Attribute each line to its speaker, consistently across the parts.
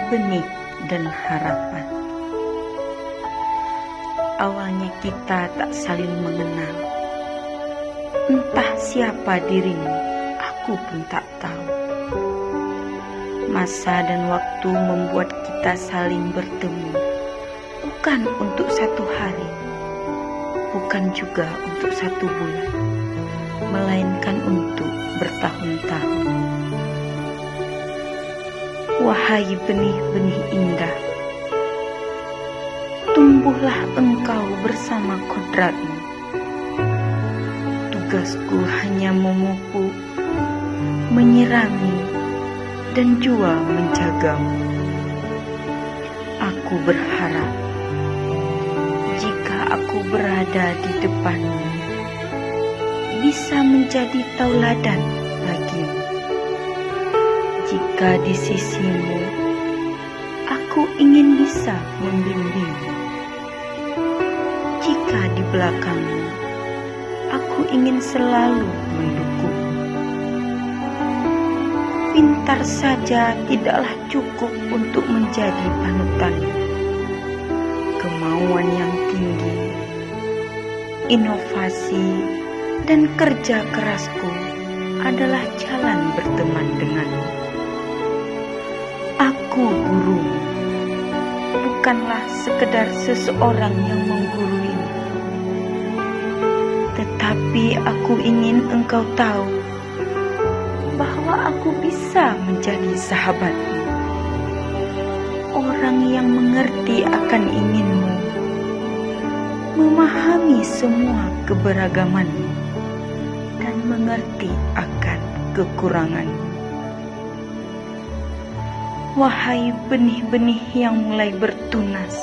Speaker 1: benih dan harapan. Awalnya kita tak saling mengenal. Entah siapa dirimu, aku pun tak tahu. Masa dan waktu membuat kita saling bertemu, bukan untuk satu hari, bukan juga untuk satu bulan, melainkan untuk bertahun-tahun. Wahai benih-benih indah, tumbuhlah engkau bersama kodratmu. Tugasku hanya memupuk, menyirami, dan juga menjagamu. Aku berharap jika aku berada di depanmu, bisa menjadi tauladan bagimu. Jika di sisimu, aku ingin bisa membimbingmu. Jika di belakangmu, aku ingin selalu mendukung. Pintar saja tidaklah cukup untuk menjadi panutanmu. Kemauan yang tinggi, inovasi, dan kerja kerasku adalah jalan berteman denganmu. Aku gurumu, bukanlah sekedar seseorang yang mengguruimu, tetapi aku ingin engkau tahu bahwa aku bisa menjadi sahabatmu, orang yang mengerti akan inginmu, memahami semua keberagamanmu, dan mengerti akan kekuranganmu. Wahai benih-benih yang mulai bertunas,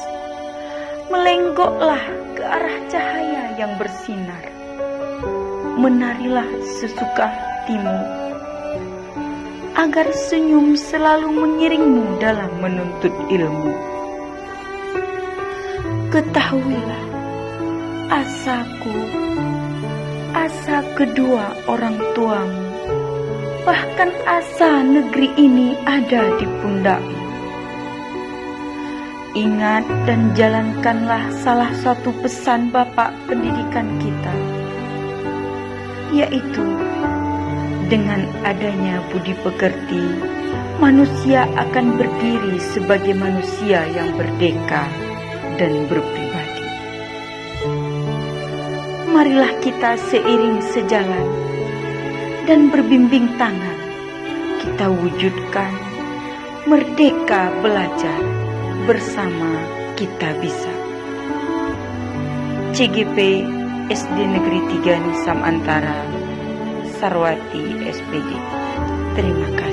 Speaker 1: melenggoklah ke arah cahaya yang bersinar. Menarilah sesuka hatimu, agar senyum selalu mengiringmu dalam menuntut ilmu. Ketahuilah, asaku, asa kedua orang tuamu, bahkan asa negeri ini ada di pundakmu. Ingat dan jalankanlah salah satu pesan Bapak pendidikan kita, yaitu dengan adanya budi pekerti, manusia akan berdiri sebagai manusia yang merdeka dan berpribadi. Marilah kita seiring sejalan dan berbimbing tangan, kita wujudkan merdeka belajar, bersama kita bisa. CGP SD Negeri 3 Nisam Antara, Sarwati SPD. Terima kasih.